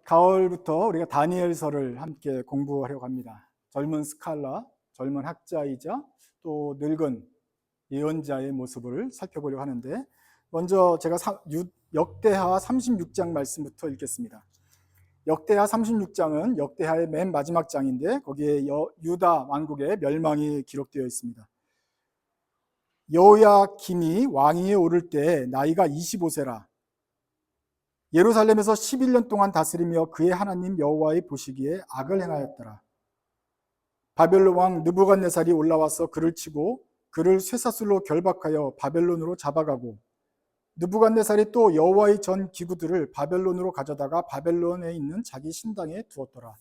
가을부터 우리가 다니엘서를 함께 공부하려고 합니다. 젊은 스칼라, 젊은 학자이자 또 늙은 예언자의 모습을 살펴보려고 하는데, 먼저 제가 역대하 36장 말씀부터 읽겠습니다. 역대하 36장은 역대하의 맨 마지막 장인데, 거기에 유다 왕국의 멸망이 기록되어 있습니다. 여호야김이 왕위에 오를 때 나이가 25세라. 예루살렘에서 11년 동안 다스리며 그의 하나님 여호와의 보시기에 악을 행하였더라. 바벨론 왕 느부갓네살이 올라와서 그를 치고 그를 쇠사슬로 결박하여 바벨론으로 잡아가고, 느부갓네살이 또 여호와의 전 기구들을 바벨론으로 가져다가 바벨론에 있는 자기 신당에 두었더라.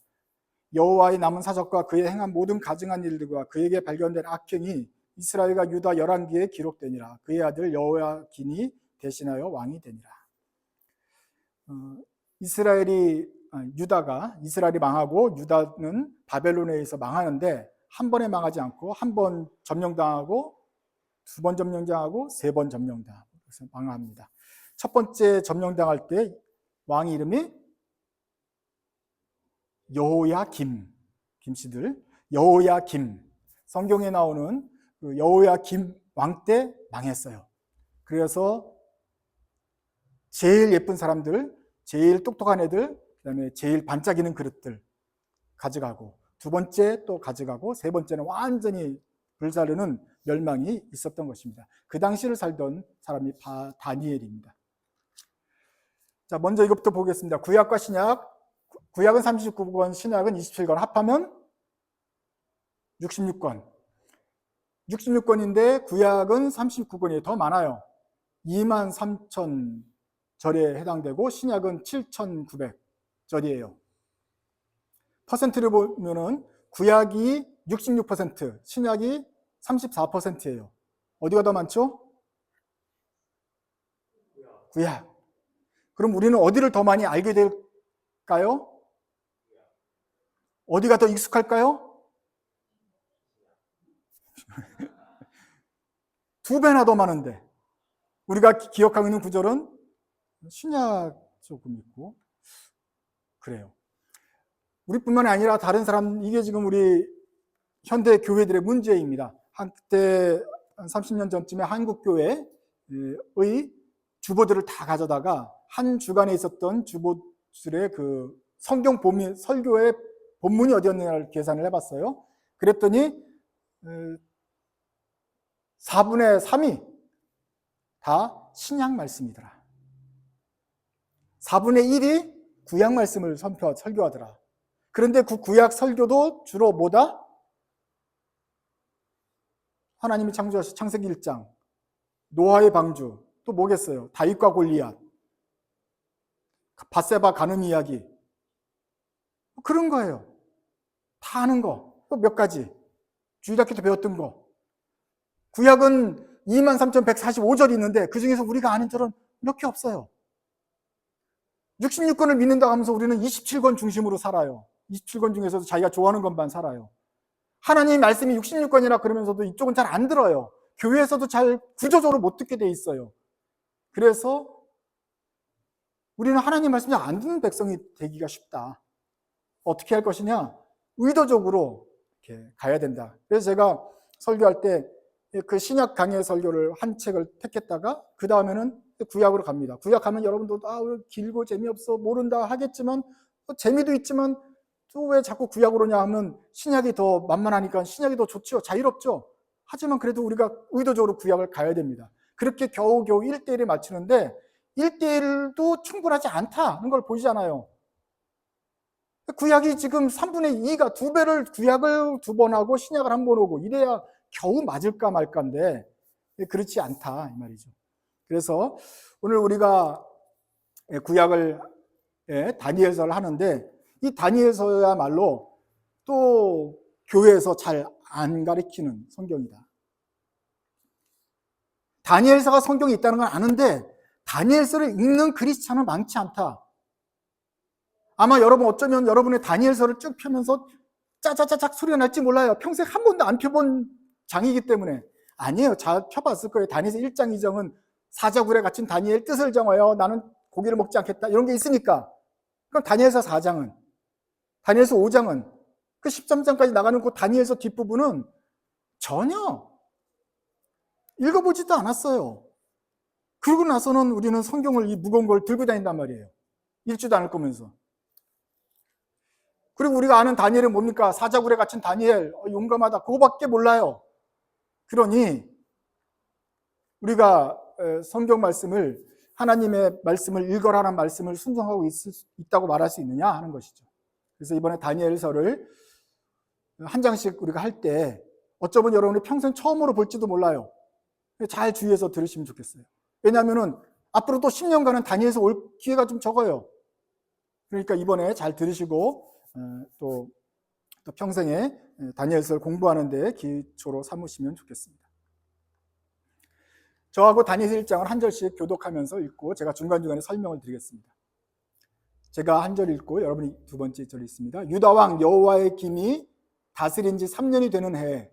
여호와의 남은 사적과 그의 행한 모든 가증한 일들과 그에게 발견된 악행이 이스라엘과 유다 11기에 기록되니라. 그의 아들 여호야긴이 대신하여 왕이 되니라. 이스라엘이 망하고 유다는 바벨론에 의해서 망하는데, 한 번에 망하지 않고 한 번 점령당하고 두 번 점령당하고 세 번 점령당하고 그래서 망합니다. 첫 번째 점령당할 때 왕 이름이 여호야김, 김씨들 여호야김, 성경에 나오는 그 여호야김 왕 때 망했어요. 그래서 제일 예쁜 사람들, 제일 똑똑한 애들, 그다음에 제일 반짝이는 그릇들 가져가고, 두 번째 또 가져가고, 세 번째는 완전히 불사르는 멸망이 있었던 것입니다. 그 당시를 살던 사람이 다니엘입니다. 자, 먼저 이것부터 보겠습니다. 구약과 신약. 구약은 39권, 신약은 27권, 합하면 66권. 66권인데 구약은 39권이 더 많아요. 23,000 절에 해당되고, 신약은 7,900절이에요. 퍼센트를 보면은 구약이 66%, 신약이 34%예요. 어디가 더 많죠? 구약. 그럼 우리는 어디를 더 많이 알게 될까요? 어디가 더 익숙할까요? 두 배나 더 많은데, 우리가 기억하고 있는 구절은 신약 조금 있고 그래요. 우리뿐만이 아니라 다른 사람, 이게 지금 우리 현대 교회들의 문제입니다. 한때 30년 전쯤에 한국 교회의 주보들을 다 가져다가 한 주간에 있었던 주보들의 그 성경 설교의 본문이 어디였느냐를 계산을 해봤어요. 그랬더니 4분의 3이 다 신약 말씀이더라. 4분의 1이 구약 말씀을 설교하더라. 그런데 그 구약 설교도 주로 뭐다? 하나님이 창조하신 창세기 1장, 노아의 방주, 또 뭐겠어요? 다윗과 골리앗, 밧세바 간음 이야기, 그런 거예요. 다 아는 거. 또 몇 가지 주일학교 때 배웠던 거. 구약은 23,145절이 있는데 그 중에서 우리가 아는 절은 몇 개 없어요. 66권을 믿는다고 하면서 우리는 27권 중심으로 살아요. 27권 중에서도 자기가 좋아하는 것만 살아요. 하나님의 말씀이 66권이라 그러면서도 이쪽은 잘 안 들어요. 교회에서도 잘 구조적으로 못 듣게 돼 있어요. 그래서 우리는 하나님 말씀이 안 듣는 백성이 되기가 쉽다. 어떻게 할 것이냐? 의도적으로 이렇게 가야 된다. 그래서 제가 설교할 때 그 신약 강해 설교를 한 책을 택했다가 그 다음에는 구약으로 갑니다. 구약 가면 여러분도 길고 재미없어 모른다 하겠지만, 또 재미도 있지만 또 왜 자꾸 구약으로 냐 하면 신약이 더 만만하니까 신약이 더 좋죠. 자유롭죠. 하지만 그래도 우리가 의도적으로 구약을 가야 됩니다. 그렇게 겨우겨우 1대1에 맞추는데 1대1도 충분하지 않다는 걸 보이잖아요. 구약이 지금 3분의 2가 두 배를, 구약을 두 번 하고 신약을 한 번 오고 이래야 겨우 맞을까 말까인데 그렇지 않다 이 말이죠. 그래서 오늘 우리가 구약을 다니엘서를 하는데, 이 다니엘서야말로 또 교회에서 잘 안 가르치는 성경이다. 다니엘서가 성경에 있다는 건 아는데 다니엘서를 읽는 크리스찬은 많지 않다. 아마 여러분 어쩌면 여러분의 다니엘서를 쭉 펴면서 짜자자작 소리가 날지 몰라요. 평생 한 번도 안 펴본 장이기 때문에. 아니에요. 잘 펴봤을 거예요. 다니엘서 1장 2장은 사자굴에 갇힌 다니엘 뜻을 정하여 나는 고기를 먹지 않겠다 이런 게 있으니까. 그럼 다니엘서 4장은, 다니엘서 5장은, 그 13장까지 나가는 그 다니엘서 뒷부분은 전혀 읽어보지도 않았어요. 그러고 나서는 우리는 성경을 이 무거운 걸 들고 다닌단 말이에요. 읽지도 않을 거면서. 그리고 우리가 아는 다니엘은 뭡니까? 사자굴에 갇힌 다니엘, 용감하다. 그거밖에 몰라요. 그러니 우리가 성경 말씀을, 하나님의 말씀을 읽어라는 말씀을 순종하고 있다고 말할 수 있느냐 하는 것이죠. 그래서 이번에 다니엘서를 한 장씩 우리가 할 때 어쩌면 여러분이 평생 처음으로 볼지도 몰라요. 잘 주의해서 들으시면 좋겠어요. 왜냐하면 앞으로 또 10년간은 다니엘서 올 기회가 좀 적어요. 그러니까 이번에 잘 들으시고 또 평생에 다니엘서를 공부하는 데 기초로 삼으시면 좋겠습니다. 저하고 다니엘 1장을 한 절씩 교독하면서 읽고 제가 중간중간에 설명을 드리겠습니다. 제가 한 절 읽고 여러분이 두 번째 절 읽습니다. 유다 왕 여호와의 김이 다스린 지 3년이 되는 해에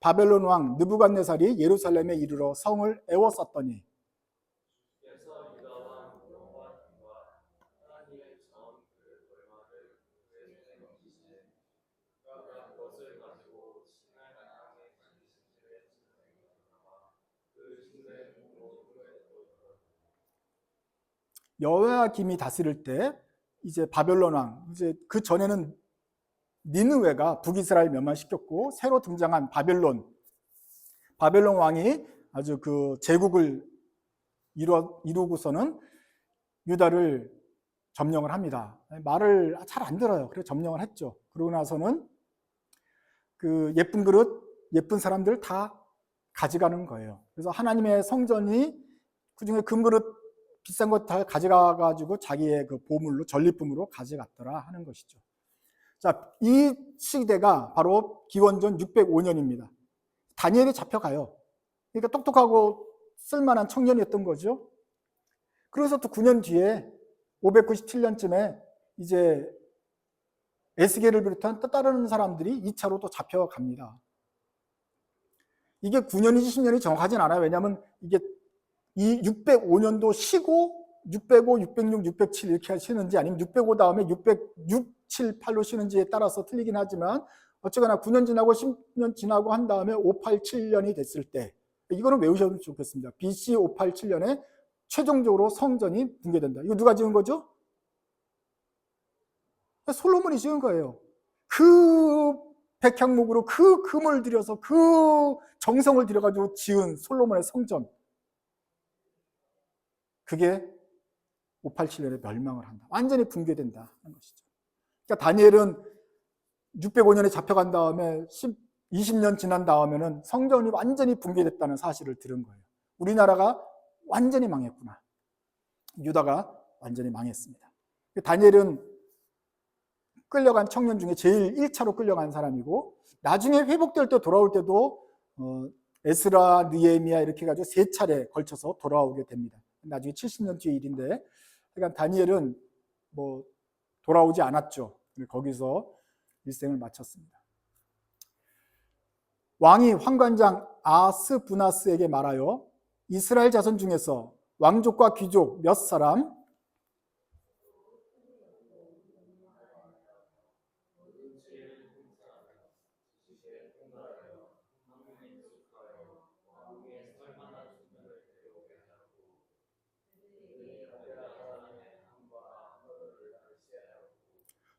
바벨론 왕 느부갓네살이 예루살렘에 이르러 성을 애워쌌더니 여호와 김이 다스릴 때 이제 바벨론 왕, 이제 그 전에는 니느웨가 북이스라엘 멸망시켰고 새로 등장한 바벨론 왕이 아주 그 제국을 이루고서는 유다를 점령을 합니다. 말을 잘 안 들어요. 그래서 점령을 했죠. 그러고 나서는 그 예쁜 그릇, 예쁜 사람들 다 가져가는 거예요. 그래서 하나님의 성전이 그중에 금그릇 비싼 것 다 가져가가지고 자기의 그 보물로, 전리품으로 가져갔더라 하는 것이죠. 자, 이 시대가 바로 기원전 605년입니다. 다니엘이 잡혀가요. 그러니까 똑똑하고 쓸만한 청년이었던 거죠. 그래서 또 9년 뒤에 597년쯤에 이제 에스겔을 비롯한 또 다른 사람들이 2차로 또 잡혀갑니다. 이게 9년인지 10년이 정확하진 않아요. 왜냐하면 이게 이 605년도 쉬고 605, 606, 607 이렇게 쉬는지 아니면 605 다음에 606, 7, 8로 쉬는지에 따라서 틀리긴 하지만 어쨌거나 9년 지나고 10년 지나고 한 다음에 587년이 됐을 때 이거는 외우셔도 좋겠습니다. BC 587년에 최종적으로 성전이 붕괴된다. 이거 누가 지은 거죠? 솔로몬이 지은 거예요. 그 백향목으로 그 금을 들여서 그 정성을 들여가지고 지은 솔로몬의 성전, 그게 587년에 멸망을 한다. 완전히 붕괴된다 하는 것이죠. 그러니까 다니엘은 605년에 잡혀간 다음에 20년 지난 다음에는 성전이 완전히 붕괴됐다는 사실을 들은 거예요. 우리나라가 완전히 망했구나. 유다가 완전히 망했습니다. 다니엘은 끌려간 청년 중에 제일 1차로 끌려간 사람이고 나중에 회복될 때 돌아올 때도 에스라, 느헤미야 이렇게 해가지고 3차례 걸쳐서 돌아오게 됩니다. 나중에 70년 뒤의 일인데 그러니까 다니엘은 뭐 돌아오지 않았죠. 거기서 일생을 마쳤습니다. 왕이 환관장 아스부나스에게 말하여 이스라엘 자손 중에서 왕족과 귀족 몇 사람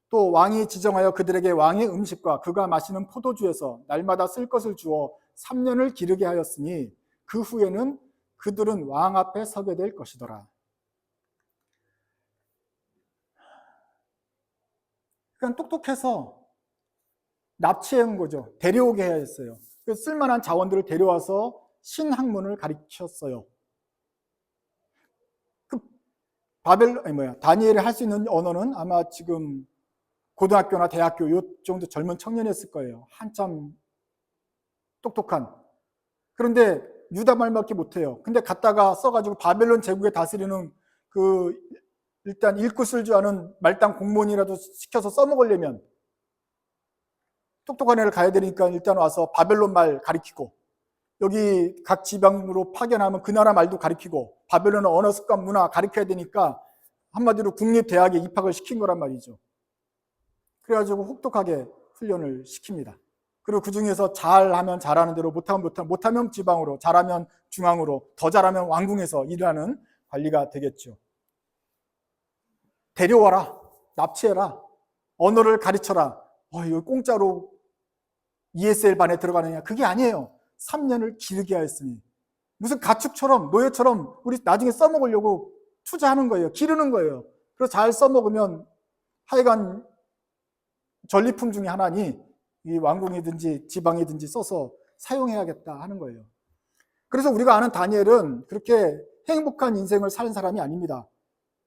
또 왕이 지정하여 그들에게 왕의 음식과 그가 마시는 포도주에서 날마다 쓸 것을 주어 3년을 기르게 하였으니 그 후에는 그들은 왕 앞에 서게 될 것이더라. 그냥 똑똑해서 납치해온 거죠. 데려오게 해야 했어요. 쓸만한 자원들을 데려와서 신학문을 가르쳤어요. 그 다니엘이 할 수 있는 언어는 아마 지금 고등학교나 대학교 요 정도 젊은 청년이었을 거예요. 한참 똑똑한. 그런데 유다 말밖에 못해요. 근데 갔다가 써가지고 바벨론 제국에 다스리는 그 일단 읽고 쓸 줄 아는 말단 공무원이라도 시켜서 써먹으려면 똑똑한 애를 가야 되니까 일단 와서 바벨론 말 가르치고 여기 각 지방으로 파견하면 그 나라 말도 가르치고 바벨론의 언어 습관 문화 가르쳐야 되니까 한마디로 국립대학에 입학을 시킨 거란 말이죠. 그래가지고 혹독하게 훈련을 시킵니다. 그리고 그 중에서 잘하면 잘하는 대로, 못하면 지방으로, 잘하면 중앙으로, 더 잘하면 왕궁에서 일하는 관리가 되겠죠. 데려와라, 납치해라, 언어를 가르쳐라. 이거 공짜로 ESL 반에 들어가느냐? 그게 아니에요. 3년을 기르게 하였으니. 무슨 가축처럼, 노예처럼 우리 나중에 써먹으려고 투자하는 거예요. 기르는 거예요. 그래서 잘 써먹으면 하여간 전리품 중에 하나니 이 왕궁이든지 지방이든지 써서 사용해야겠다 하는 거예요. 그래서 우리가 아는 다니엘은 그렇게 행복한 인생을 사는 사람이 아닙니다.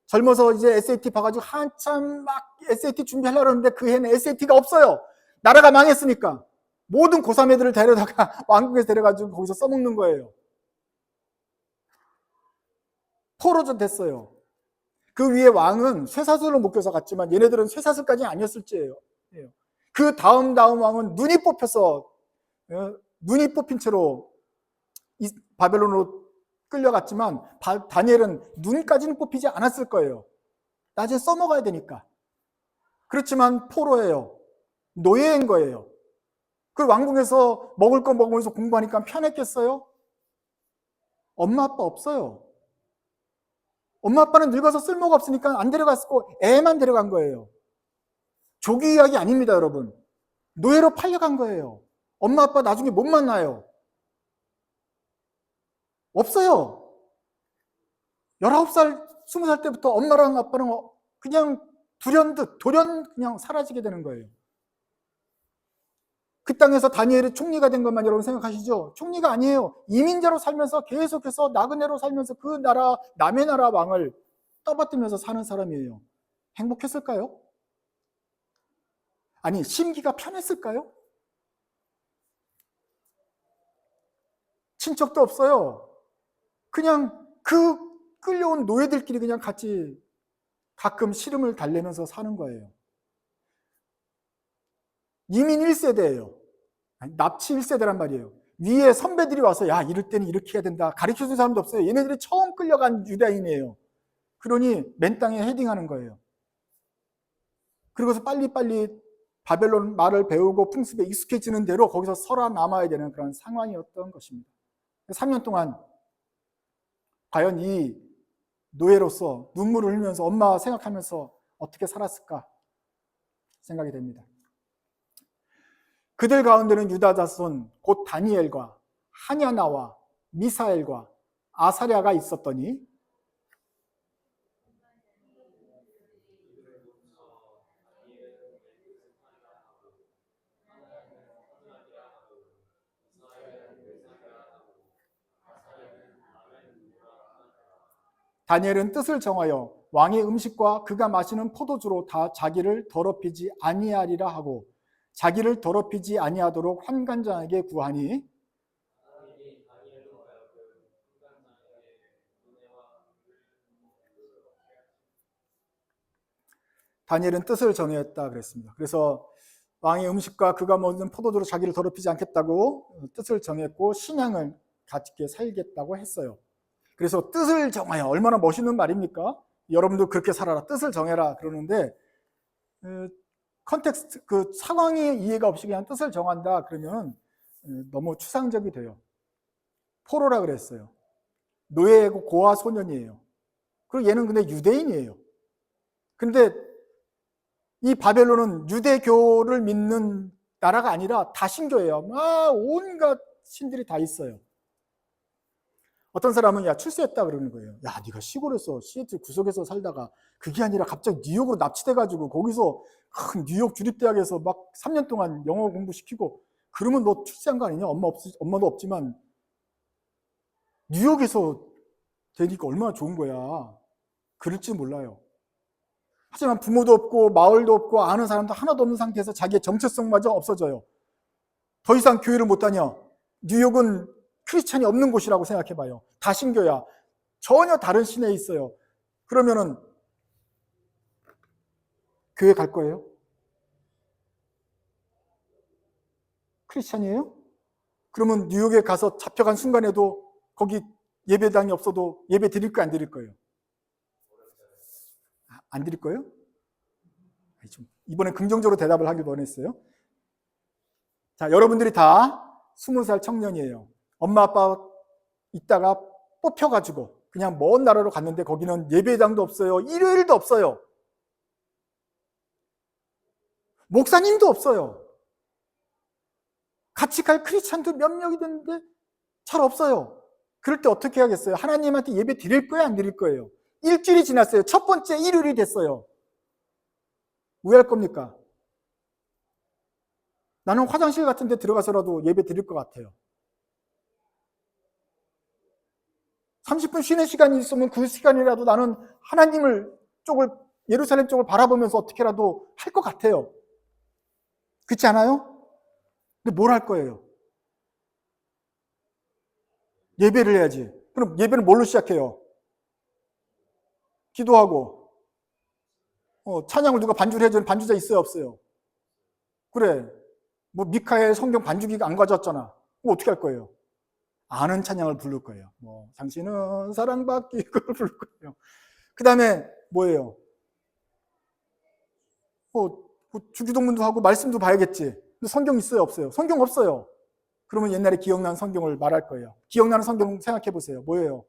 젊어서 이제 SAT 봐가지고 한참 막 SAT 준비하려고 하는데 그 해는 SAT가 없어요. 나라가 망했으니까. 모든 고3 애들을 데려다가 왕궁에서 데려가지고 거기서 써먹는 거예요. 포로전 됐어요. 그 위에 왕은 쇠사슬로 묶여서 갔지만 얘네들은 쇠사슬까지는 아니었을지예요. 그 다음 왕은 눈이 뽑혀서, 눈이 뽑힌 채로 바벨론으로 끌려갔지만 다니엘은 눈까지는 뽑히지 않았을 거예요. 나중에 써먹어야 되니까. 그렇지만 포로예요. 노예인 거예요. 그 왕궁에서 먹을 거 먹으면서 공부하니까 편했겠어요? 엄마 아빠 없어요. 엄마 아빠는 늙어서 쓸모가 없으니까 안 데려갔고 애만 데려간 거예요. 조기 이야기 아닙니다, 여러분. 노예로 팔려간 거예요. 엄마 아빠 나중에 못 만나요. 없어요. 19살, 20살 때부터 엄마랑 아빠랑 그냥 돌연 그냥 사라지게 되는 거예요. 그 땅에서 다니엘이 총리가 된 것만 여러분 생각하시죠? 총리가 아니에요. 이민자로 살면서 계속해서 나그네로 살면서 그 나라, 남의 나라 왕을 떠받들면서 사는 사람이에요. 행복했을까요? 아니, 심기가 편했을까요? 친척도 없어요. 그냥 그 끌려온 노예들끼리 그냥 같이 가끔 시름을 달래면서 사는 거예요. 이민 1세대예요. 납치 1세대란 말이에요. 위에 선배들이 와서 야, 이럴 때는 이렇게 해야 된다. 가르쳐준 사람도 없어요. 얘네들이 처음 끌려간 유대인이에요. 그러니 맨 땅에 헤딩하는 거예요. 그리고서 빨리빨리 바벨론 말을 배우고 풍습에 익숙해지는 대로 거기서 살아남아야 되는 그런 상황이었던 것입니다. 3년 동안 과연 이 노예로서 눈물을 흘리면서 엄마 생각하면서 어떻게 살았을까 생각이 됩니다. 그들 가운데는 유다 자손 곧 다니엘과 하냐나와 미사엘과 아사랴가 있었더니 다니엘은 뜻을 정하여 왕의 음식과 그가 마시는 포도주로 다 자기를 더럽히지 아니하리라 하고 자기를 더럽히지 아니하도록 환관장에게 구하니 다니엘은 뜻을 정했다 그랬습니다. 그래서 왕의 음식과 그가 먹는 포도주로 자기를 더럽히지 않겠다고 뜻을 정했고 신앙을 갖게 살겠다고 했어요. 그래서 뜻을 정하여, 얼마나 멋있는 말입니까? 여러분도 그렇게 살아라, 뜻을 정해라 그러는데 컨텍스트, 그 상황이 이해가 없이 그냥 뜻을 정한다 그러면 너무 추상적이 돼요. 포로라 그랬어요. 노예고 고아 소년이에요. 그리고 얘는 근데 유대인이에요. 근데 이 바벨론은 유대교를 믿는 나라가 아니라 다신교예요. 막 온갖 신들이 다 있어요. 어떤 사람은 야, 출세했다 그러는 거예요. 야, 네가 시골에서 시애틀 구석에서 살다가 그게 아니라 갑자기 뉴욕으로 납치돼가지고 거기서 큰 뉴욕 주립대학에서 막 3년 동안 영어 공부시키고 그러면 너 출세한 거 아니냐? 엄마도 없지만 뉴욕에서 되니까 얼마나 좋은 거야. 그럴지 몰라요. 하지만 부모도 없고 마을도 없고 아는 사람도 하나도 없는 상태에서 자기의 정체성마저 없어져요. 더 이상 교회를 못 다녀. 뉴욕은 크리스찬이 없는 곳이라고 생각해봐요. 다신교야. 전혀 다른 시내에 있어요. 그러면은 교회 갈 거예요? 크리스찬이에요? 그러면 뉴욕에 가서 잡혀간 순간에도 거기 예배당이 없어도 예배 드릴 거 안 드릴 거예요? 안 드릴 거예요? 이번엔 긍정적으로 대답을 하길 원했어요. 자, 여러분들이 다 20살 청년이에요. 엄마 아빠 있다가 뽑혀가지고 그냥 먼 나라로 갔는데 거기는 예배당도 없어요. 일요일도 없어요. 목사님도 없어요. 같이 갈 크리스찬도 몇 명이 됐는데 잘 없어요. 그럴 때 어떻게 하겠어요? 하나님한테 예배 드릴 거예요? 안 드릴 거예요? 일주일이 지났어요. 첫 번째 일요일이 됐어요. 왜 할 겁니까? 나는 화장실 같은 데 들어가서라도 예배 드릴 것 같아요. 30분 쉬는 시간이 있으면 그 시간이라도 나는 하나님을 쪽을, 예루살렘 쪽을 바라보면서 어떻게라도 할 것 같아요. 그렇지 않아요? 근데 뭘 할 거예요? 예배를 해야지. 그럼 예배는 뭘로 시작해요? 기도하고. 찬양을 누가 반주를 해주는 반주자 있어요, 없어요? 그래. 뭐 미카엘 성경 반주기가 안 가져왔잖아. 그럼 어떻게 할 거예요? 아는 찬양을 부를 거예요. 뭐 당신은 사랑받기 그걸 부를 거예요. 그 다음에 뭐예요? 주기도문도 하고 말씀도 봐야겠지. 근데 성경 있어요, 없어요? 성경 없어요. 그러면 옛날에 기억나는 성경을 말할 거예요. 기억나는 성경 생각해 보세요. 뭐예요?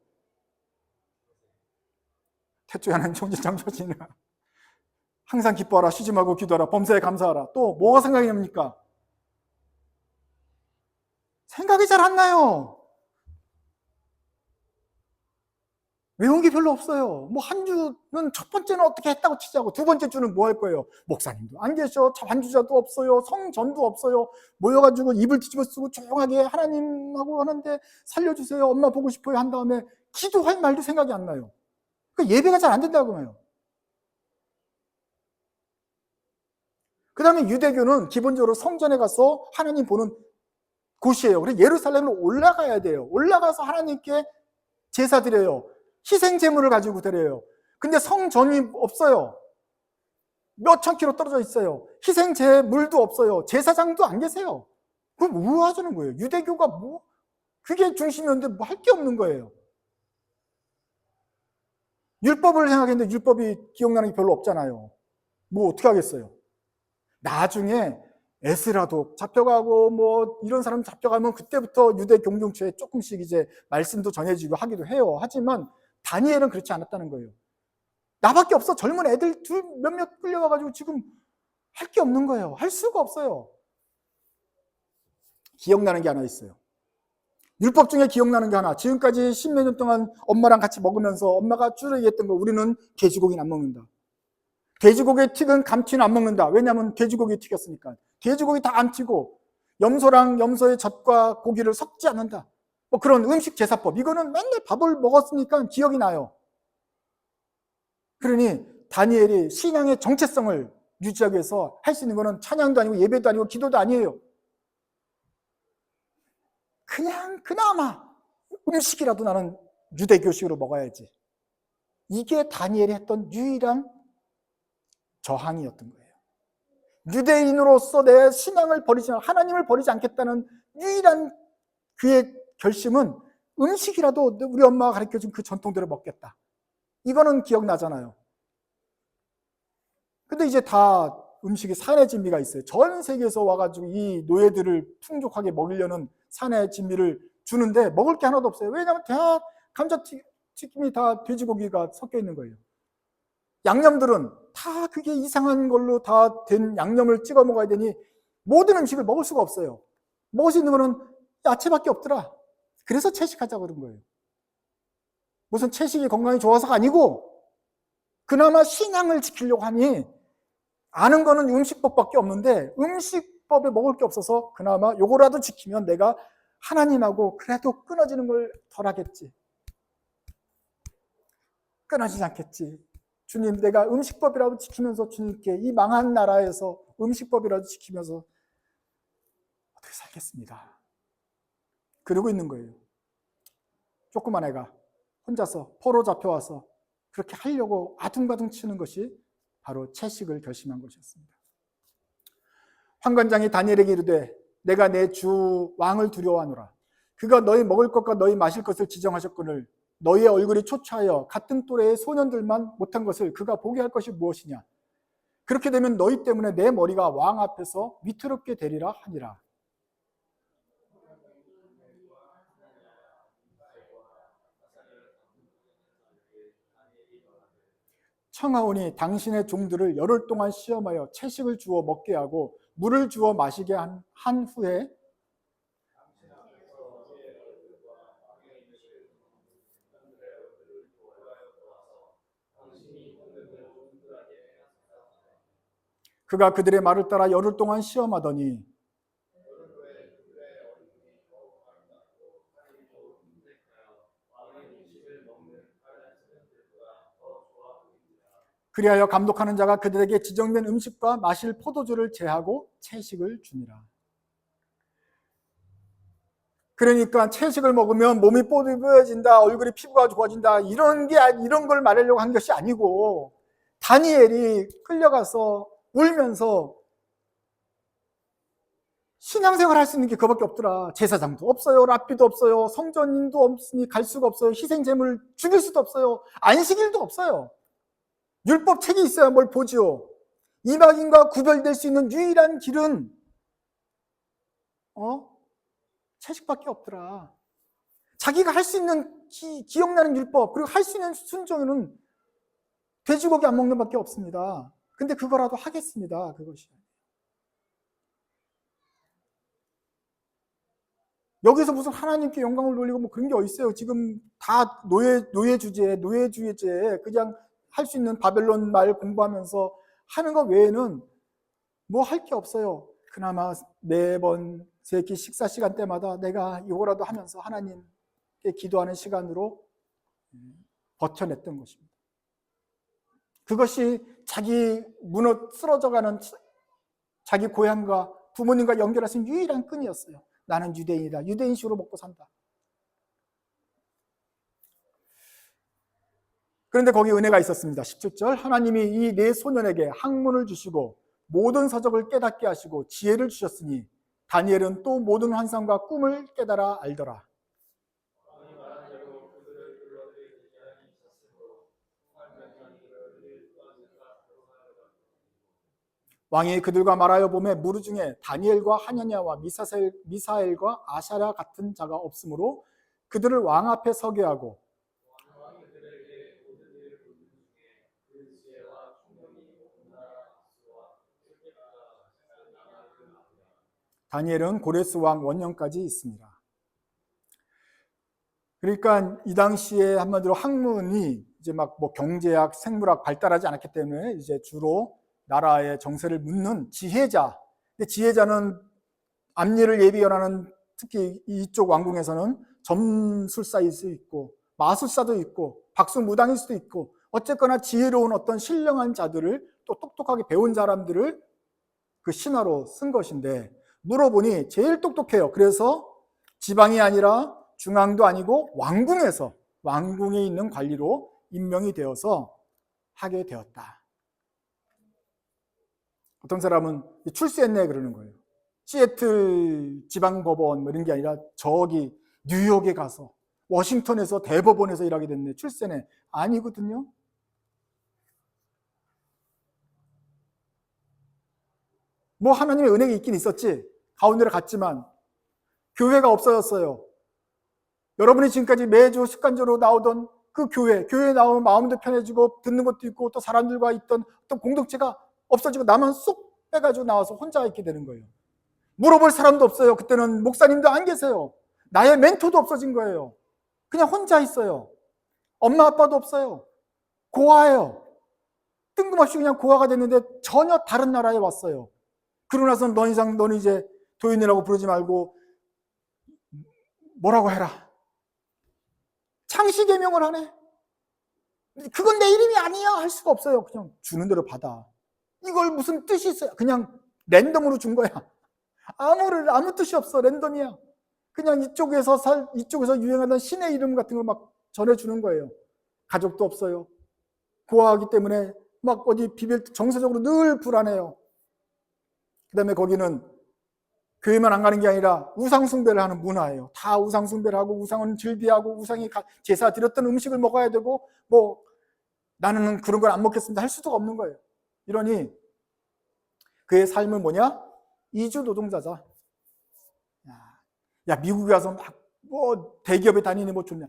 태초에 하나님 총지창조시나 항상 기뻐하라, 쉬지 말고 기도하라, 범사에 감사하라. 또 뭐가 생각이 납니까? 생각이 잘 안 나요. 외운 게 별로 없어요. 뭐 한 주는 첫 번째는 어떻게 했다고 치자고, 두 번째 주는 뭐 할 거예요? 목사님도 안 계셔, 반주자도 없어요, 성전도 없어요. 모여가지고 입을 뒤집어 쓰고 조용하게 하나님하고 하는데 살려주세요, 엄마 보고 싶어요 한 다음에 기도할 말도 생각이 안 나요. 그러니까 예배가 잘 안 된다고 해요. 그 다음에 유대교는 기본적으로 성전에 가서 하나님 보는 곳이에요. 그래서 예루살렘으로 올라가야 돼요. 올라가서 하나님께 제사 드려요. 희생 제물을 가지고 드려요. 근데 성전이 없어요. 몇천 킬로 떨어져 있어요. 희생 제물도 없어요. 제사장도 안 계세요. 그럼 뭐 하자는 거예요? 유대교가 뭐 그게 중심이었는데 뭐 할 게 없는 거예요. 율법을 생각했는데 율법이 기억나는 게 별로 없잖아요. 뭐 어떻게 하겠어요? 나중에 에스라도 잡혀가고 뭐 이런 사람 잡혀가면 그때부터 유대 공동체에 조금씩 이제 말씀도 전해지고 하기도 해요. 하지만 다니엘은 그렇지 않았다는 거예요. 나밖에 없어. 젊은 애들 몇몇 끌려와가지고 지금 할 게 없는 거예요. 할 수가 없어요. 기억나는 게 하나 있어요. 율법 중에 기억나는 게 하나. 지금까지 십몇 년 동안 엄마랑 같이 먹으면서 엄마가 쭉 얘기했던 거, 우리는 돼지고기는 안 먹는다. 돼지고기 튀긴 감튀는 안 먹는다. 왜냐하면 돼지고기 튀겼으니까. 돼지고기 다 안 튀고 염소랑 염소의 젖과 고기를 섞지 않는다. 뭐 그런 음식 제사법. 이거는 맨날 밥을 먹었으니까 기억이 나요. 그러니 다니엘이 신앙의 정체성을 유지하기 위해서 할 수 있는 거는 찬양도 아니고 예배도 아니고 기도도 아니에요. 그냥 그나마 음식이라도 나는 유대교식으로 먹어야지. 이게 다니엘이 했던 유일한 저항이었던 거예요. 유대인으로서 내 신앙을 버리지, 하나님을 버리지 않겠다는 유일한 그의 결심은 음식이라도 우리 엄마가 가르쳐준 그 전통대로 먹겠다. 이거는 기억나잖아요. 근데 이제 다 음식이 산의 진미가 있어요. 전 세계에서 와가지고 이 노예들을 풍족하게 먹이려는 산의 진미를 주는데 먹을 게 하나도 없어요. 왜냐하면 다 감자튀김이 다 돼지고기가 섞여 있는 거예요. 양념들은 다 그게 이상한 걸로 다 된 양념을 찍어 먹어야 되니 모든 음식을 먹을 수가 없어요. 먹을 수 있는 거는 야채밖에 없더라. 그래서 채식하자고 그런 거예요. 무슨 채식이 건강이 좋아서가 아니고 그나마 신앙을 지키려고 하니 아는 거는 음식법밖에 없는데 음식법에 먹을 게 없어서 그나마 요거라도 지키면 내가 하나님하고 그래도 끊어지는 걸 덜 하겠지. 끊어지지 않겠지. 주님, 내가 음식법이라도 지키면서 주님께 이 망한 나라에서 음식법이라도 지키면서 어떻게 살겠습니다. 그러고 있는 거예요. 조그만 애가 혼자서 포로 잡혀와서 그렇게 하려고 아둥바둥 치는 것이 바로 채식을 결심한 것이었습니다. 환관장이 다니엘에게 이르되 내가 내 주 왕을 두려워하노라. 그가 너희 먹을 것과 너희 마실 것을 지정하셨거늘 너희의 얼굴이 초췌하여 같은 또래의 소년들만 못한 것을 그가 보게 할 것이 무엇이냐. 그렇게 되면 너희 때문에 내 머리가 왕 앞에서 위태롭게 되리라 하니라. 청하오니 당신의 종들을 열흘 동안 시험하여 채식을 주어 먹게 하고 물을 주어 마시게 한 후에 그가 그들의 말을 따라 열흘 동안 시험하더니 그리하여 감독하는 자가 그들에게 지정된 음식과 마실 포도주를 제하고 채식을 주니라. 그러니까 채식을 먹으면 몸이 뽀뽀해진다, 얼굴이 피부가 좋아진다, 이런 걸 말하려고 한 것이 아니고, 다니엘이 끌려가서 울면서 신앙생활 할 수 있는 게 그거밖에 없더라. 제사장도 없어요, 랍비도 없어요, 성전인도 없으니 갈 수가 없어요, 희생제물 죽일 수도 없어요, 안식일도 없어요. 율법 책이 있어야 뭘 보지요. 이방인과 구별될 수 있는 유일한 길은 채식밖에 없더라. 자기가 할 수 있는 기억나는 율법, 그리고 할 수 있는 순종은 돼지고기 안 먹는 밖에 없습니다. 근데 그거라도 하겠습니다. 그것이. 여기서 무슨 하나님께 영광을 돌리고 뭐 그런 게 어디 있어요. 지금 다 노예주의제 그냥 할 수 있는 바벨론 말 공부하면서 하는 것 외에는 뭐 할 게 없어요. 그나마 매번 세끼 식사 시간 때마다 내가 이거라도 하면서 하나님께 기도하는 시간으로 버텨냈던 것입니다. 그것이 자기 쓰러져가는 자기 고향과 부모님과 연결할 수 있는 유일한 끈이었어요. 나는 유대인이다. 유대인식으로 먹고 산다. 그런데 거기 은혜가 있었습니다. 17절 하나님이 이 네 소년에게 학문을 주시고 모든 서적을 깨닫게 하시고 지혜를 주셨으니 다니엘은 또 모든 환상과 꿈을 깨달아 알더라. 왕이 그들과 말하여 보매 무리 중에 다니엘과 하냐냐와 미사엘과 아샤랴 같은 자가 없으므로 그들을 왕 앞에 서게 하고 다니엘은 고레스 왕 원년까지 있습니다. 그러니까 이 당시에 한마디로 학문이 이제 막 뭐 경제학, 생물학 발달하지 않았기 때문에 이제 주로 나라의 정세를 묻는 지혜자. 근데 지혜자는 앞일을 예비하는 특히 이쪽 왕궁에서는 점술사일 수 있고 마술사도 있고 박수무당일 수도 있고 어쨌거나 지혜로운 어떤 신령한 자들을 또 똑똑하게 배운 사람들을 그 신하로 쓴 것인데 물어보니 제일 똑똑해요. 그래서 지방이 아니라 중앙도 아니고 왕궁에 있는 관리로 임명이 되어서 하게 되었다. 어떤 사람은 출세했네 그러는 거예요. 시애틀 지방법원 뭐 이런 게 아니라 저기 뉴욕에 가서 워싱턴에서 대법원에서 일하게 됐네. 출세네. 아니거든요. 뭐 하나님의 은혜가 있긴 있었지. 가운데로 갔지만 교회가 없어졌어요. 여러분이 지금까지 매주 습관적으로 나오던 그 교회에 나오면 마음도 편해지고 듣는 것도 있고 또 사람들과 있던 어떤 공동체가 없어지고 나만 쏙 빼가지고 나와서 혼자 있게 되는 거예요. 물어볼 사람도 없어요. 그때는 목사님도 안 계세요. 나의 멘토도 없어진 거예요. 그냥 혼자 있어요. 엄마 아빠도 없어요. 고아예요. 뜬금없이 그냥 고아가 됐는데 전혀 다른 나라에 왔어요. 그러고 나서는 너는 이제 도인이라고 부르지 말고 뭐라고 해라. 창시개명을 하네. 그건 내 이름이 아니야 할 수가 없어요. 그냥 주는 대로 받아. 이걸 무슨 뜻이 있어요? 그냥 랜덤으로 준 거야. 아무 뜻이 없어. 랜덤이야. 그냥 이쪽에서 유행하던 신의 이름 같은 걸 막 전해주는 거예요. 가족도 없어요. 고아하기 때문에 막 어디 정서적으로 늘 불안해요. 그 다음에 거기는 교회만 안 가는 게 아니라 우상 숭배를 하는 문화예요. 다 우상 숭배를 하고 우상은 즐비하고 우상이 제사 드렸던 음식을 먹어야 되고 뭐 나는 그런 걸 안 먹겠습니다 할 수도 없는 거예요. 이러니 그의 삶은 뭐냐? 이주 노동자자. 야 미국에 가서 막 뭐 대기업에 다니니 뭐 좋냐?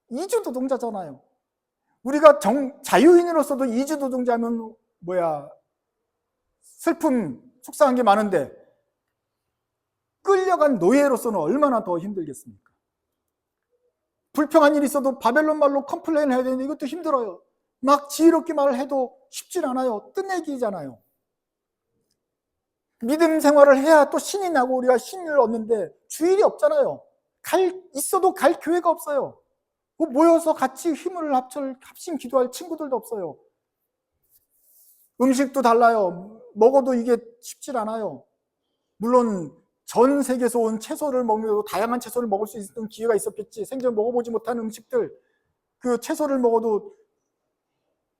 이주 노동자잖아요. 우리가 자유인으로서도 이주 노동자면 뭐야 슬픔 속상한 게 많은데 끌려간 노예로서는 얼마나 더 힘들겠습니까? 불평한 일이 있어도 바벨론 말로 컴플레인 해야 되는데 이것도 힘들어요. 막 지혜롭게 말을 해도 쉽질 않아요. 끝내기잖아요. 믿음 생활을 해야 또 신이 나고 우리가 신을 얻는데 주일이 없잖아요. 있어도 갈 교회가 없어요. 모여서 같이 힘을 합심 기도할 친구들도 없어요. 음식도 달라요. 먹어도 이게 쉽질 않아요. 물론 전 세계에서 온 채소를 먹는 다양한 채소를 먹을 수 있는 기회가 있었겠지. 생전 먹어보지 못한 음식들 그 채소를 먹어도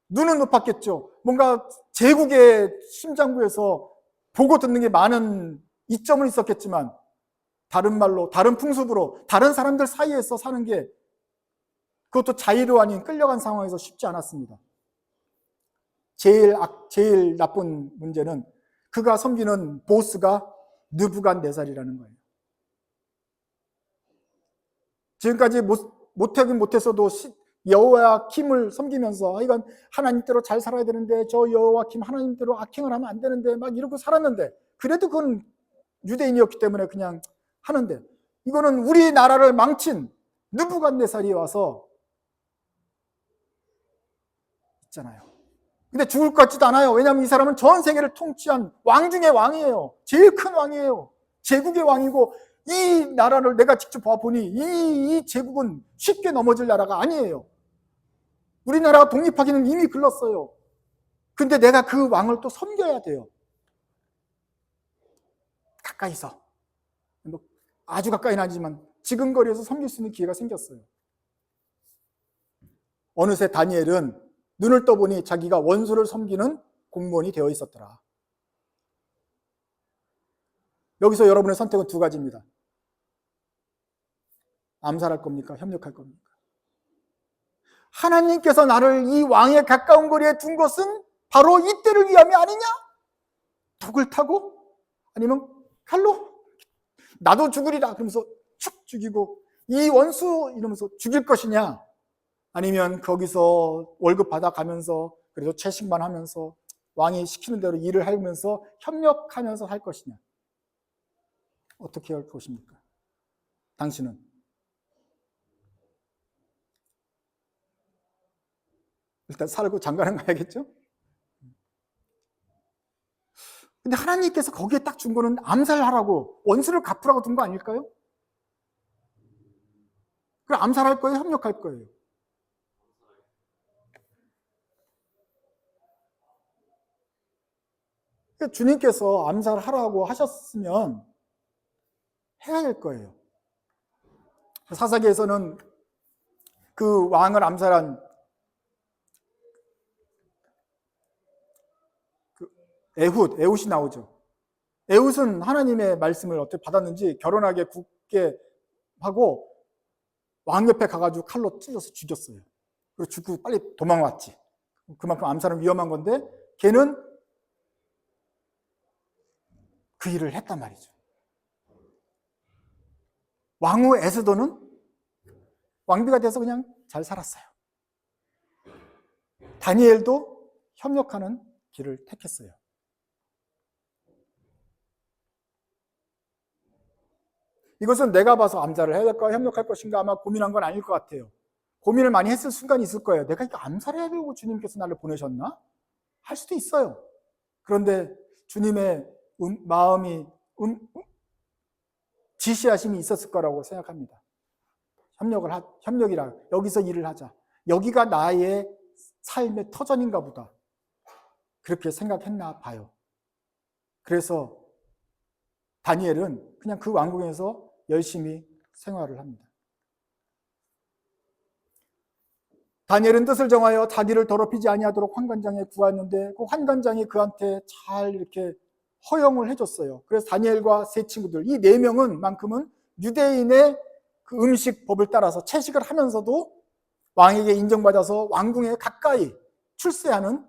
눈은 높았겠죠. 뭔가 제국의 심장부에서 보고 듣는 게 많은 이점은 있었겠지만 다른 말로 다른 풍습으로 다른 사람들 사이에서 사는 게 그것도 자의도 아닌 끌려간 상황에서 쉽지 않았습니다. 제일 나쁜 문제는 그가 섬기는 보스가 느부갓네살이라는 거예요. 지금까지 못하긴 못했어도 여호와킴을 섬기면서 이건 하나님대로 잘 살아야 되는데 저 여호와킴 하나님대로 악행을 하면 안 되는데 막 이러고 살았는데 그래도 그건 유대인이었기 때문에 그냥 하는데 이거는 우리나라를 망친 느부갓네살이 와서 있잖아요. 근데 죽을 것 같지도 않아요. 왜냐하면 이 사람은 전 세계를 통치한 왕 중의 왕이에요. 제일 큰 왕이에요. 제국의 왕이고 이 나라를 내가 직접 봐보니 이 제국은 쉽게 넘어질 나라가 아니에요. 우리나라가 독립하기는 이미 글렀어요. 근데 내가 그 왕을 또 섬겨야 돼요. 가까이서. 아주 가까이는 아니지만 지근거리에서 섬길 수 있는 기회가 생겼어요. 어느새 다니엘은 눈을 떠보니 자기가 원수를 섬기는 공무원이 되어 있었더라. 여기서 여러분의 선택은 두 가지입니다. 암살할 겁니까? 협력할 겁니까? 하나님께서 나를 이 왕의 가까운 거리에 둔 것은 바로 이때를 위함이 아니냐? 독을 타고? 아니면 칼로? 나도 죽으리라 그러면서 축 죽이고 이 원수 이러면서 죽일 것이냐? 아니면 거기서 월급 받아가면서 그래도 채식만 하면서 왕이 시키는 대로 일을 하면서 협력하면서 할 것이냐? 어떻게 할 것입니까? 당신은? 일단 살고 장가는 가야겠죠? 근데 하나님께서 거기에 딱 준 거는 암살하라고 원수를 갚으라고 둔 거 아닐까요? 그럼 암살할 거예요? 협력할 거예요? 주님께서 암살하라고 하셨으면 해야 될 거예요. 사사기에서는 그 왕을 암살한 에훗이 나오죠. 에훗은 하나님의 말씀을 어떻게 받았는지 결혼하게 굳게 하고 왕 옆에 가가지고 칼로 찔러서 죽였어요. 그리고 죽고 빨리 도망왔지. 그만큼 암살은 위험한 건데 걔는 그 일을 했단 말이죠. 왕후 에스더는 왕비가 돼서 그냥 잘 살았어요. 다니엘도 협력하는 길을 택했어요. 이것은 내가 봐서 암살을 해야 될까 협력할 것인가 아마 고민한 건 아닐 것 같아요. 고민을 많이 했을 순간이 있을 거예요. 내가 이거 암살해야 되고 주님께서 나를 보내셨나? 할 수도 있어요. 그런데 주님의 마음이 지시하심이 있었을 거라고 생각합니다. 협력이라 여기서 일을 하자. 여기가 나의 삶의 터전인가 보다. 그렇게 생각했나 봐요. 그래서 다니엘은 그냥 그 왕궁에서 열심히 생활을 합니다. 다니엘은 뜻을 정하여 자기를 더럽히지 아니하도록 환관장에 구하였는데 그 환관장이 그한테 잘 이렇게 허용을 해줬어요. 그래서 다니엘과 세 친구들, 이 네 명은만큼은 유대인의 그 음식법을 따라서 채식을 하면서도 왕에게 인정받아서 왕궁에 가까이 출세하는,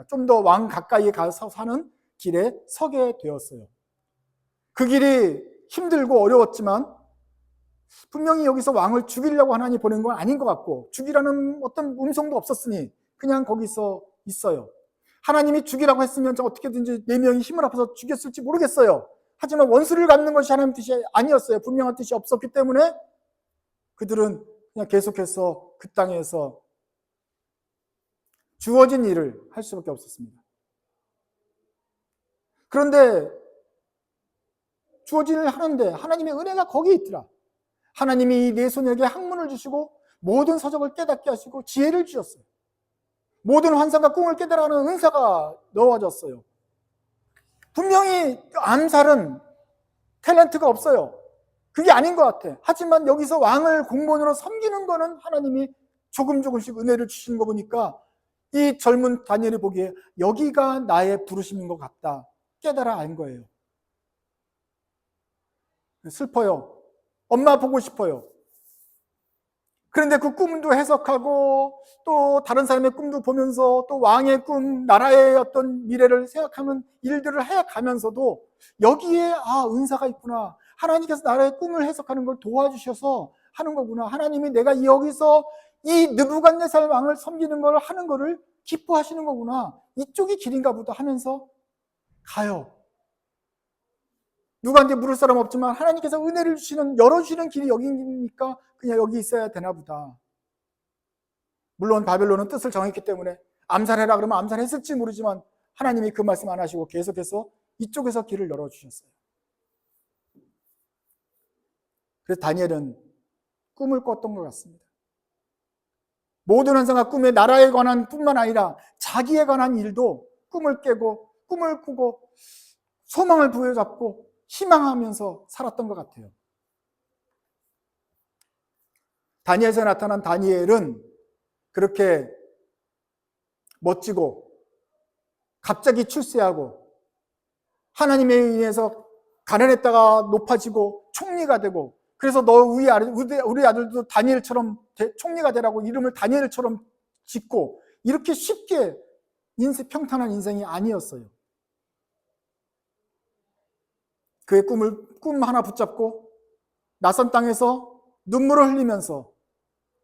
좀 더 왕 가까이에 가서 사는 길에 서게 되었어요. 그 길이 힘들고 어려웠지만 분명히 여기서 왕을 죽이려고 하나님이 보낸 건 아닌 것 같고, 죽이라는 어떤 음성도 없었으니 그냥 거기서 있어요. 하나님이 죽이라고 했으면 어떻게든지 네 명이 힘을 합해서 죽였을지 모르겠어요. 하지만 원수를 갚는 것이 하나님 뜻이 아니었어요. 분명한 뜻이 없었기 때문에 그들은 그냥 계속해서 그 땅에서 주어진 일을 할 수밖에 없었습니다. 그런데 주어진 일을 하는데 하나님의 은혜가 거기에 있더라. 하나님이 네 손에게 학문을 주시고 모든 서적을 깨닫게 하시고 지혜를 주셨어요. 모든 환상과 꿈을 깨달아가는 은사가 넣어졌어요. 분명히 암살은 탤런트가 없어요. 그게 아닌 것 같아. 하지만 여기서 왕을 공무원으로 섬기는 거는 하나님이 조금씩 은혜를 주시는 거 보니까 이 젊은 다니엘이 보기에 여기가 나의 부르심인 것 같다 깨달아 안 거예요. 슬퍼요. 엄마 보고 싶어요. 그런데 그 꿈도 해석하고 또 다른 사람의 꿈도 보면서 또 왕의 꿈, 나라의 어떤 미래를 생각하는 일들을 해가면서도 여기에 은사가 있구나. 하나님께서 나라의 꿈을 해석하는 걸 도와주셔서 하는 거구나. 하나님이 내가 여기서 이 느부갓네살 왕을 섬기는 걸 하는 거를 기뻐하시는 거구나. 이쪽이 길인가 보다 하면서 가요. 누구한테 물을 사람 없지만 하나님께서 은혜를 주시는, 열어주시는 길이 여기니까 그냥 여기 있어야 되나 보다. 물론 바벨론은 뜻을 정했기 때문에 암살해라 그러면 암살했을지 모르지만 하나님이 그 말씀 안 하시고 계속해서 이쪽에서 길을 열어주셨어요. 그래서 다니엘은 꿈을 꿨던 것 같습니다. 모든 환상과 꿈의 나라에 관한 뿐만 아니라 자기에 관한 일도 꿈을 깨고 꿈을 꾸고 소망을 부여잡고 희망하면서 살았던 것 같아요. 다니엘에서 나타난 다니엘은 그렇게 멋지고 갑자기 출세하고 하나님에 의해서 가난했다가 높아지고 총리가 되고, 그래서 우리 아들도 다니엘처럼 총리가 되라고 이름을 다니엘처럼 짓고, 이렇게 쉽게 평탄한 인생이 아니었어요. 그의 꿈 하나 붙잡고 낯선 땅에서 눈물을 흘리면서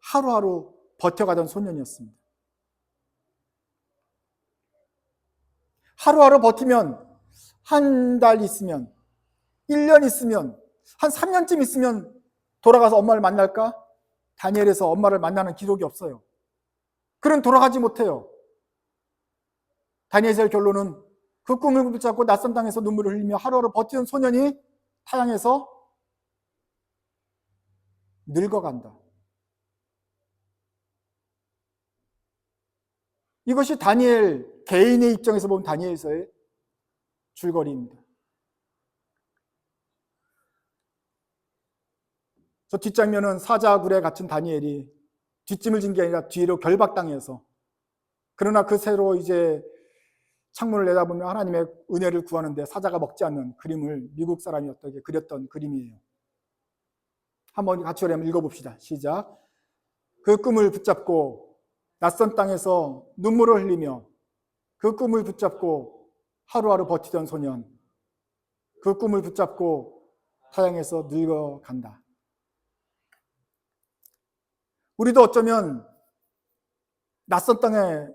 하루하루 버텨가던 소년이었습니다. 하루하루 버티면 한 달 있으면, 1년 있으면, 한 3년쯤 있으면 돌아가서 엄마를 만날까? 다니엘에서 엄마를 만나는 기록이 없어요. 그는 돌아가지 못해요. 다니엘의 결론은 그 꿈을 붙잡고 낯선 땅에서 눈물을 흘리며 하루하루 버티는 소년이 타향에서 늙어간다. 이것이 다니엘 개인의 입장에서 보면 다니엘서의 줄거리입니다. 저 뒷장면은 사자굴에 갇힌 다니엘이 뒷짐을 진 게 아니라 뒤로 결박당해서, 그러나 그 새로 이제 창문을 내다보면 하나님의 은혜를 구하는데 사자가 먹지 않는 그림을 미국 사람이 어떻게 그렸던 그림이에요. 한번 같이 한번 읽어봅시다. 시작. 그 꿈을 붙잡고 낯선 땅에서 눈물을 흘리며 그 꿈을 붙잡고 하루하루 버티던 소년, 그 꿈을 붙잡고 타향에서 늙어간다. 우리도 어쩌면 낯선 땅에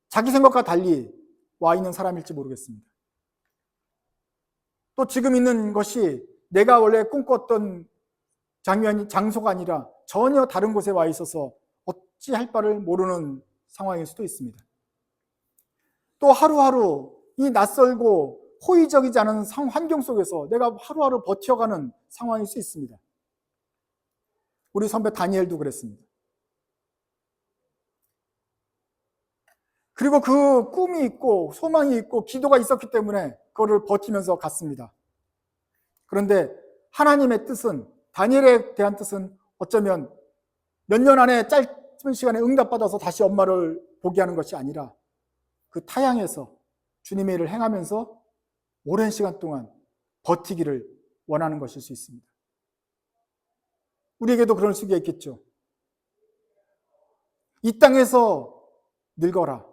자기 생각과 달리 와 있는 사람일지 모르겠습니다. 또 지금 있는 것이 내가 원래 꿈꿨던 장소가 아니라 전혀 다른 곳에 와 있어서 어찌할 바를 모르는 상황일 수도 있습니다. 또 하루하루 이 낯설고 호의적이지 않은 환경 속에서 내가 하루하루 버텨가는 상황일 수 있습니다. 우리 선배 다니엘도 그랬습니다. 그리고 그 꿈이 있고 소망이 있고 기도가 있었기 때문에 그거를 버티면서 갔습니다. 그런데 하나님의 뜻은, 다니엘에 대한 뜻은 어쩌면 몇 년 안에 짧은 시간에 응답받아서 다시 엄마를 보게 하는 것이 아니라 그 타향에서 주님의 일을 행하면서 오랜 시간 동안 버티기를 원하는 것일 수 있습니다. 우리에게도 그럴 수가 있겠죠. 이 땅에서 늙어라.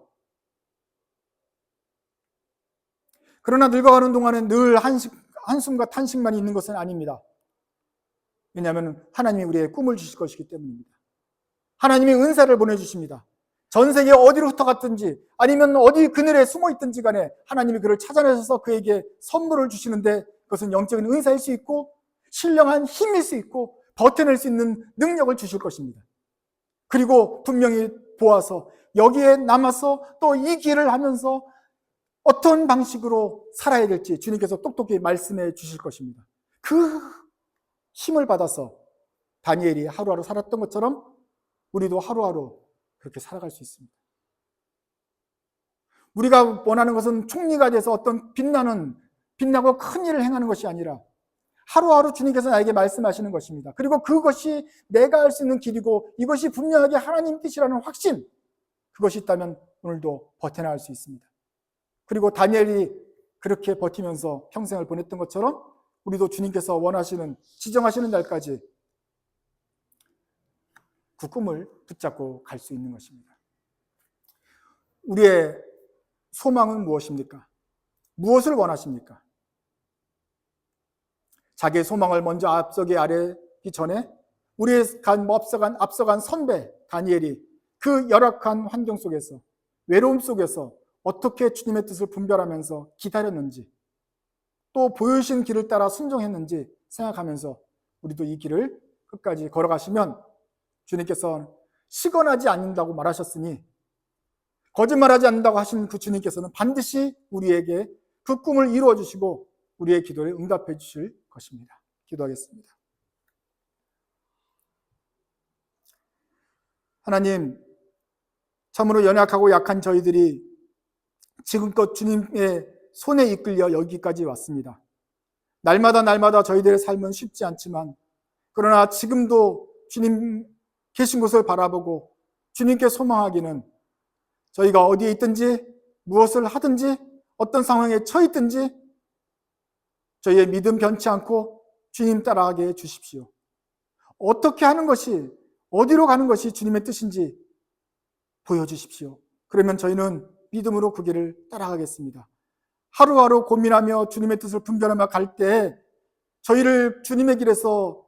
그러나 늙어가는 동안에 늘 한숨과 탄식만 있는 것은 아닙니다. 왜냐하면 하나님이 우리의 꿈을 주실 것이기 때문입니다. 하나님이 은사를 보내주십니다. 전 세계 어디로 흩어갔든지 아니면 어디 그늘에 숨어 있든지 간에 하나님이 그를 찾아내셔서 그에게 선물을 주시는데 그것은 영적인 은사일 수 있고 신령한 힘일 수 있고 버텨낼 수 있는 능력을 주실 것입니다. 그리고 분명히 보아서 여기에 남아서 또 이 길을 하면서 어떤 방식으로 살아야 될지 주님께서 똑똑히 말씀해 주실 것입니다. 그 힘을 받아서 다니엘이 하루하루 살았던 것처럼 우리도 하루하루 그렇게 살아갈 수 있습니다. 우리가 원하는 것은 총리가 돼서 어떤 빛나고 큰 일을 행하는 것이 아니라 하루하루 주님께서 나에게 말씀하시는 것입니다. 그리고 그것이 내가 할 수 있는 길이고 이것이 분명하게 하나님 뜻이라는 확신, 그것이 있다면 오늘도 버텨나갈 수 있습니다. 그리고 다니엘이 그렇게 버티면서 평생을 보냈던 것처럼 우리도 주님께서 원하시는, 지정하시는 날까지 그 꿈을 붙잡고 갈 수 있는 것입니다. 우리의 소망은 무엇입니까? 무엇을 원하십니까? 자기의 소망을 먼저 앞서기 아래기 전에 우리의 앞서간 선배 다니엘이 그 열악한 환경 속에서, 외로움 속에서 어떻게 주님의 뜻을 분별하면서 기다렸는지, 또 보여주신 길을 따라 순종했는지 생각하면서 우리도 이 길을 끝까지 걸어가시면 주님께서 시건하지 않는다고 말하셨으니, 거짓말하지 않는다고 하신 그 주님께서는 반드시 우리에게 그 꿈을 이루어 주시고 우리의 기도를 응답해 주실 것입니다. 기도하겠습니다. 하나님, 참으로 연약하고 약한 저희들이 지금껏 주님의 손에 이끌려 여기까지 왔습니다. 날마다 저희들의 삶은 쉽지 않지만, 그러나 지금도 주님 계신 곳을 바라보고 주님께 소망하기는 저희가 어디에 있든지 무엇을 하든지 어떤 상황에 처해 있든지 저희의 믿음 변치 않고 주님 따라가게 해 주십시오. 어떻게 하는 것이, 어디로 가는 것이 주님의 뜻인지 보여주십시오. 그러면 저희는 믿음으로 그 길을 따라가겠습니다. 하루하루 고민하며 주님의 뜻을 분별하며 갈 때 저희를 주님의 길에서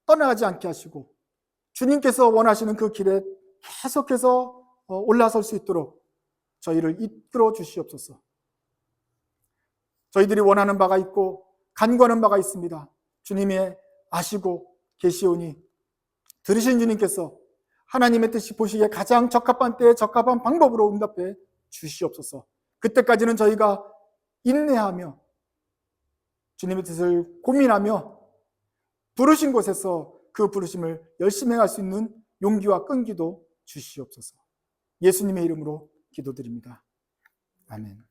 떠나가지 않게 하시고 주님께서 원하시는 그 길에 계속해서 올라설 수 있도록 저희를 이끌어 주시옵소서. 저희들이 원하는 바가 있고 간구하는 바가 있습니다. 주님이 아시고 계시오니 들으신 주님께서 하나님의 뜻이 보시기에 가장 적합한 때에 적합한 방법으로 응답해 주시옵소서. 그때까지는 저희가 인내하며 주님의 뜻을 고민하며 부르신 곳에서 그 부르심을 열심히 행할 수 있는 용기와 끈기도 주시옵소서. 예수님의 이름으로 기도드립니다. 아멘.